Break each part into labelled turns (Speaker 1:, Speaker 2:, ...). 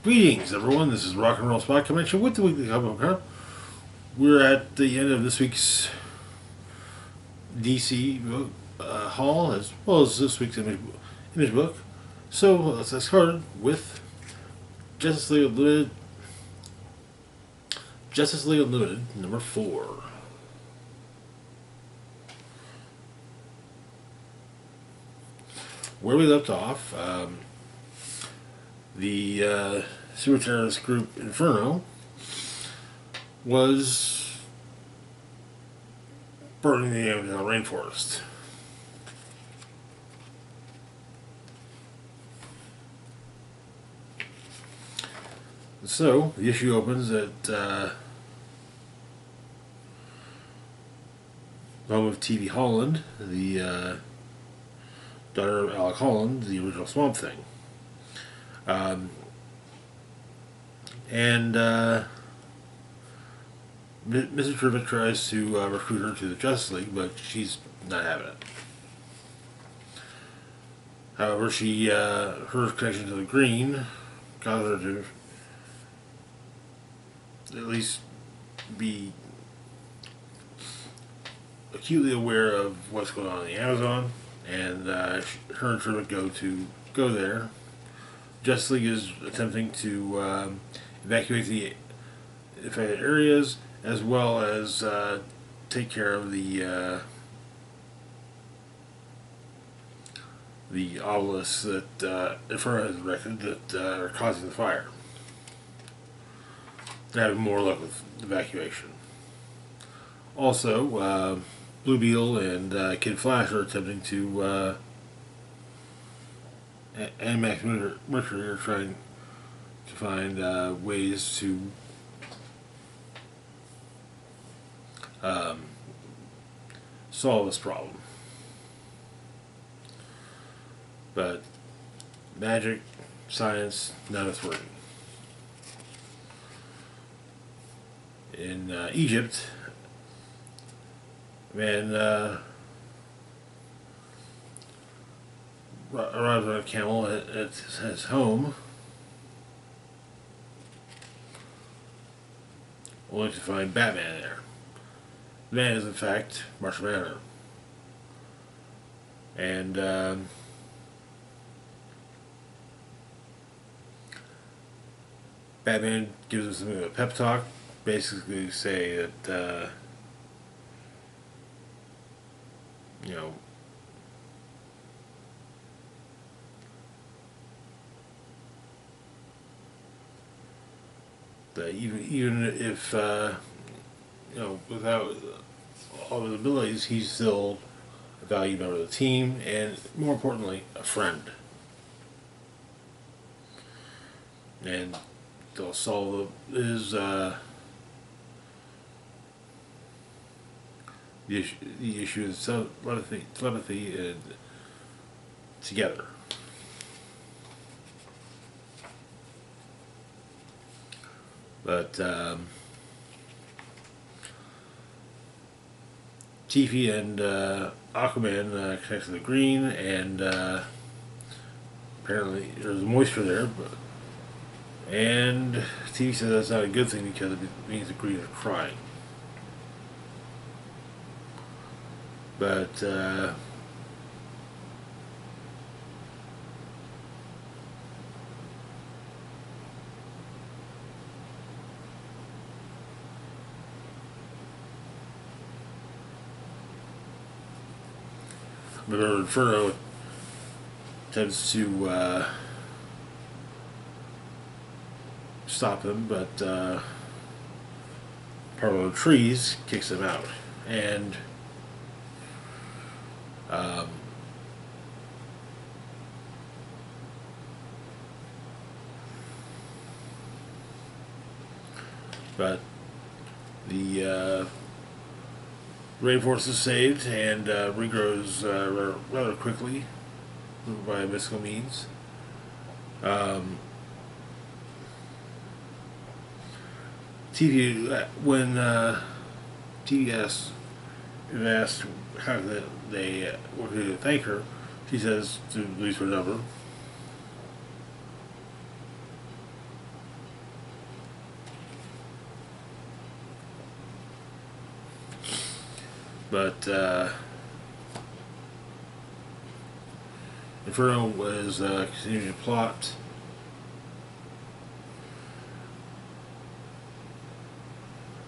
Speaker 1: Greetings, everyone. This is Rock and Roll Spot Convention with the Weekly Comic Book. We're at the end of this week's DC haul, as well as this week's image book. So let's get started with Justice League Unlimited. Justice League Unlimited number 4. Where we left off, the super terrorist group Inferno was burning the Amazon rainforest. So the issue opens at home of T.V. Holland, the daughter of Alec Holland, the original Swamp Thing. And Mrs. Terrific tries to recruit her to the Justice League, but she's not having it. However, her connection to the Green caused her to at least be acutely aware of what's going on in the Amazon, and her and Terrific go there. Justice League is attempting to evacuate the affected areas, as well as take care of the obelisks that Inferno has erected that are causing the fire. They're having more luck with evacuation. Also, Blue Beetle and Kid Flash are attempting to, and Max Mercury are trying to find ways to solve this problem. But magic, science, none of it's working. In Egypt, a man arrives on a camel at his home, only to find Batman there. The man is, in fact, Martian Manhunter. And Batman gives him something of a pep talk, basically say that, that even if, without all his abilities, he's still a valued member of the team, and more importantly, a friend. And they'll solve his the issue is telepathy together. But Tiffy and Aquaman connect to the Green, and apparently there's moisture there, and Tiffy says that's not a good thing because it means the Green are crying. But Inferno attempts to stop him, but part of the trees kicks him out, and but the rainforest is saved and regrows rather quickly by mystical means. When TV asks how they were going to thank her, she says to release her number. But Inferno was continuing to plot.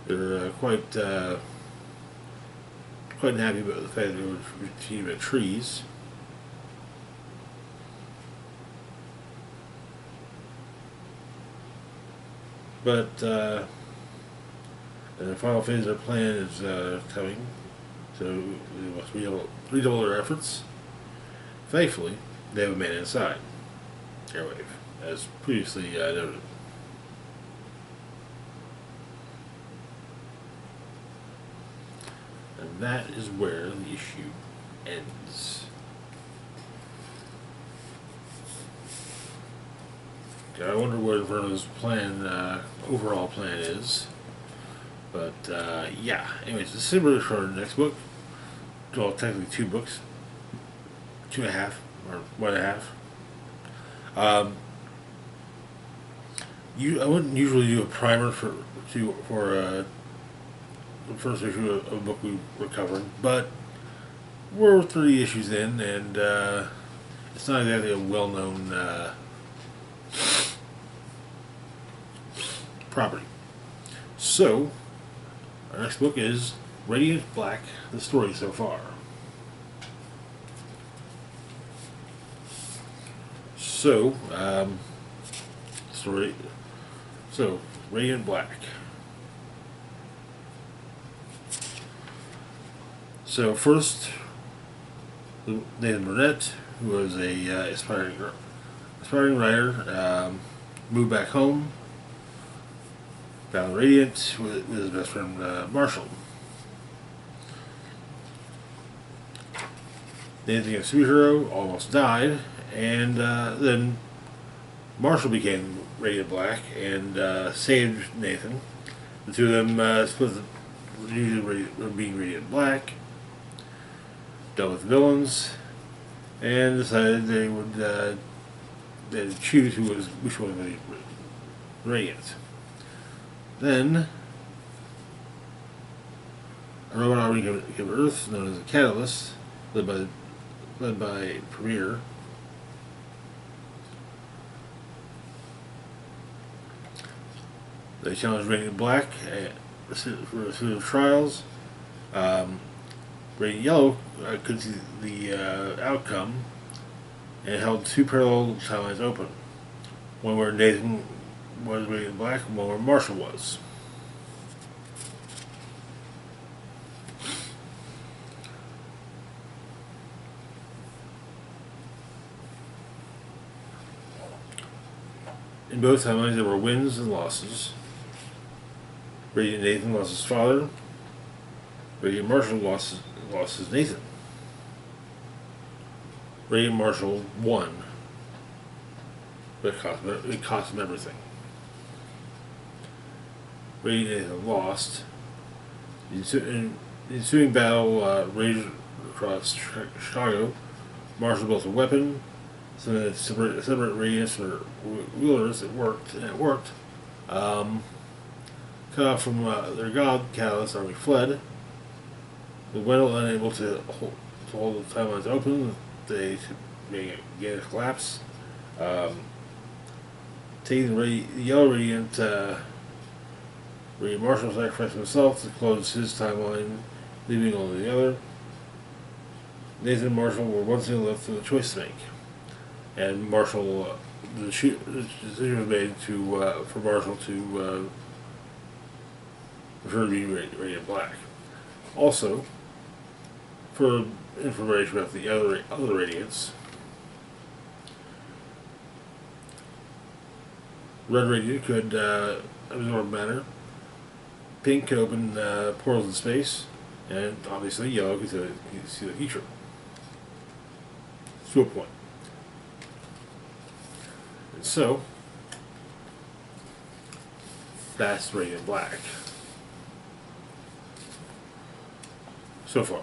Speaker 1: They're quite unhappy about the fact that they were cheating about trees. But and the final phase of their plan is coming, so they must redouble their efforts. Thankfully, they have a man inside Airwave, as previously noted. And that is where the issue ends. I wonder what Inferno's plan, overall plan is. But, yeah. Anyways, it's similar to our next book. Well, technically 2 books. 2.5, or 1.5. I wouldn't usually do a primer for the first issue of a book we were covering, but we're 30 issues in, and it's not exactly a well-known property. So, our next book is Radiant Black, the story so far. So, Radiant Black. So first, Nathan Burnett, who was a aspiring writer, moved back home, found Radiant with his best friend Marshall. Nathan, a superhero, almost died, and then Marshall became Radiant Black and saved Nathan. The two of them split the duty of being Radiant Black, dealt with villains, and decided they would they'd choose which one would be Radiant. Then a robot army came to Earth known as the Catalyst, led by Premier. They challenged Radiant Black for a series of trials. Radiant Yellow could see the outcome and held 2 parallel timelines open. One where Nathan was Radiant Black and one where Marshall was. In both timelines there were wins and losses. Radiant Nathan lost his father. Radiant Marshall lost his Nathan. Radiant Marshall won, but it cost him everything. Radiant Nathan lost. In the ensuing battle raged across Chicago. Marshall built a weapon, so that separate Radiants for wielders. It worked. Cut off from their god, Catalyst army fled. With Wendell unable to hold the timelines open, they began to collapse. Taking the Yellow Radiant, Radiant Marshall sacrificed himself to close his timeline, leaving only the other. Nathan and Marshall were once again left with a choice to make. And Marshall, the decision was made for Marshall to prefer to be Radiant Black. Also, for information about the other Radiants, Red Radiant could absorb matter. Pink could open portals in space, and obviously Yellow could see the future. To a point. And so, that's Radiant Black. So far.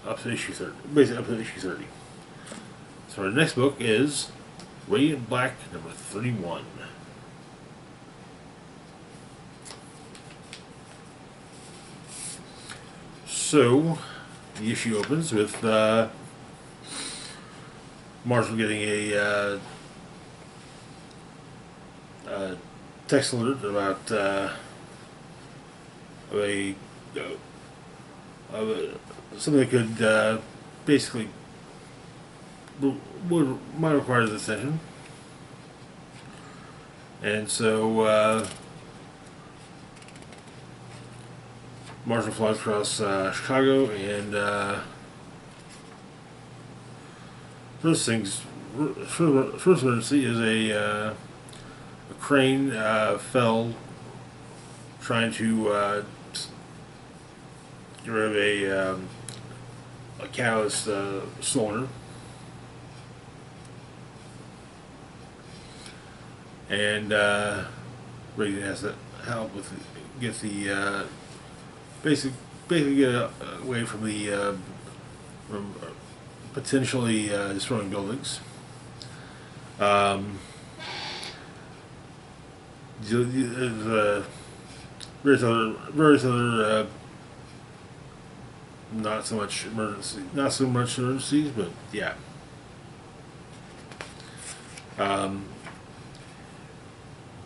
Speaker 1: Up to issue 30. Basically up to issue 30. So our next book is Radiant Black number 31. So the issue opens with Marshall getting a text alert about a, something that could basically might require his attention, and so Marshall flies across Chicago, and first emergency is a crane fell trying to get rid of a catalyst cylinder, and Reagan has to help with get the basically get away from the from potentially destroying buildings. There's various other not so much emergencies, but yeah. And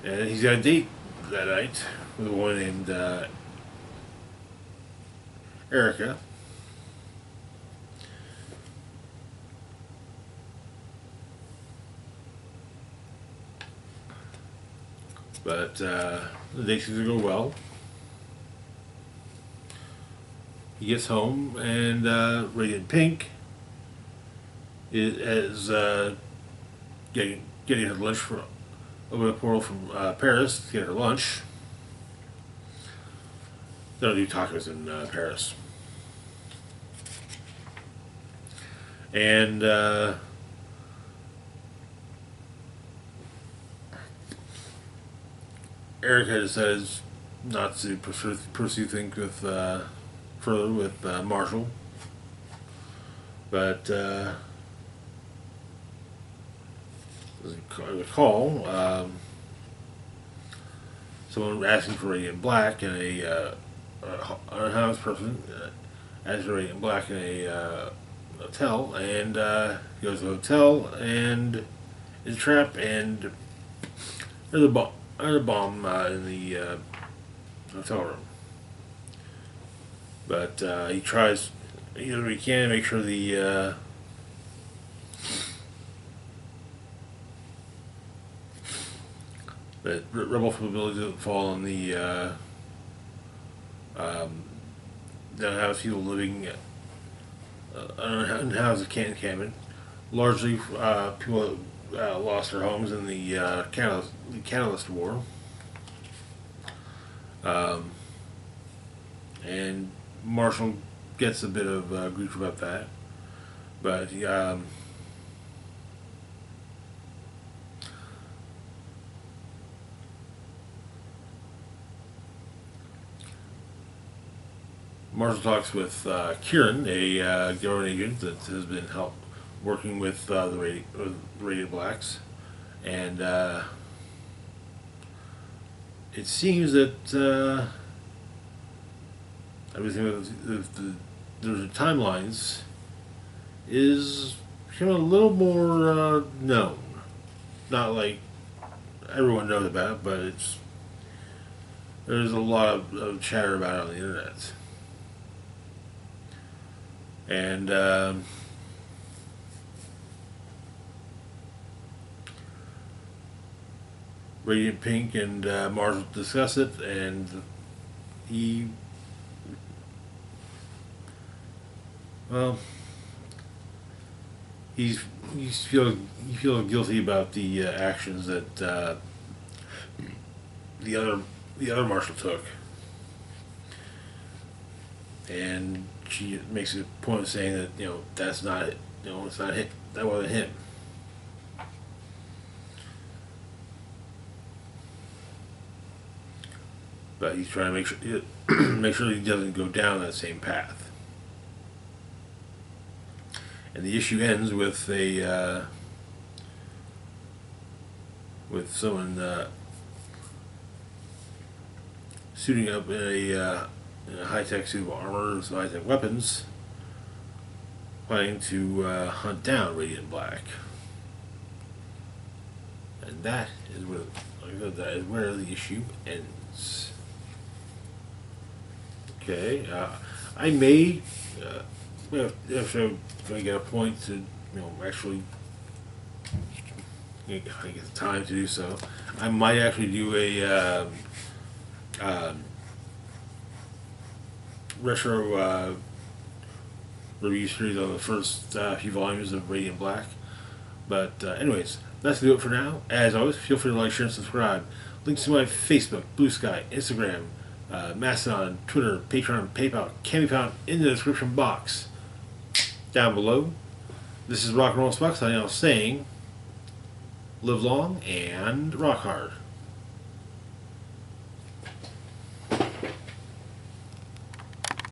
Speaker 1: he's got a date that night with a woman named Erica. But the date seems to go well. He gets home, and Radiant Pink is getting her lunch from open a portal from Paris to get her lunch. They don't do tacos in Paris. And Erica decides not to pursue things with further with Marshall, but as I recall, someone asking for Radiant Black in a unhoused person asks for Radiant Black in a hotel, and goes to the hotel and is trapped, and there's a bomb in the hotel room. But he tries either he can make sure the that rebel ability doesn't fall on the unhoused people living unhoused cabin. Largely, people lost their homes in the Catalyst War, and Marshall gets a bit of grief about that, but Marshall talks with Kieran, a government agent that has been working with the Radiant Blacks, and it seems that everything with the timelines is kind of a little more known. Not like everyone knows about it, but there's a lot of chatter about it on the internet. And Radiant Pink and Marshall discuss it, and he, well, he feels guilty about the actions that the other Marshall took, and she makes a point of saying that that's not it. It's not him. That wasn't him. But he's trying to make sure he doesn't go down that same path. And the issue ends with someone suiting up in in a high-tech suit of armor, some high-tech weapons, planning to hunt down Radiant Black. And that is where, like I said, that is where the issue ends. Okay, I may, if I get a point to, actually I get the time to do so, I might actually do a retro review series on the first few volumes of Radiant Black. But anyways, that's going to do it for now. As always, feel free to like, share, and subscribe. Links to my Facebook, Blue Sky, Instagram, Mastodon, Twitter, Patreon, PayPal can be found in the description box down below. This is Rock and Roll Spock signing off saying, live long and rock hard.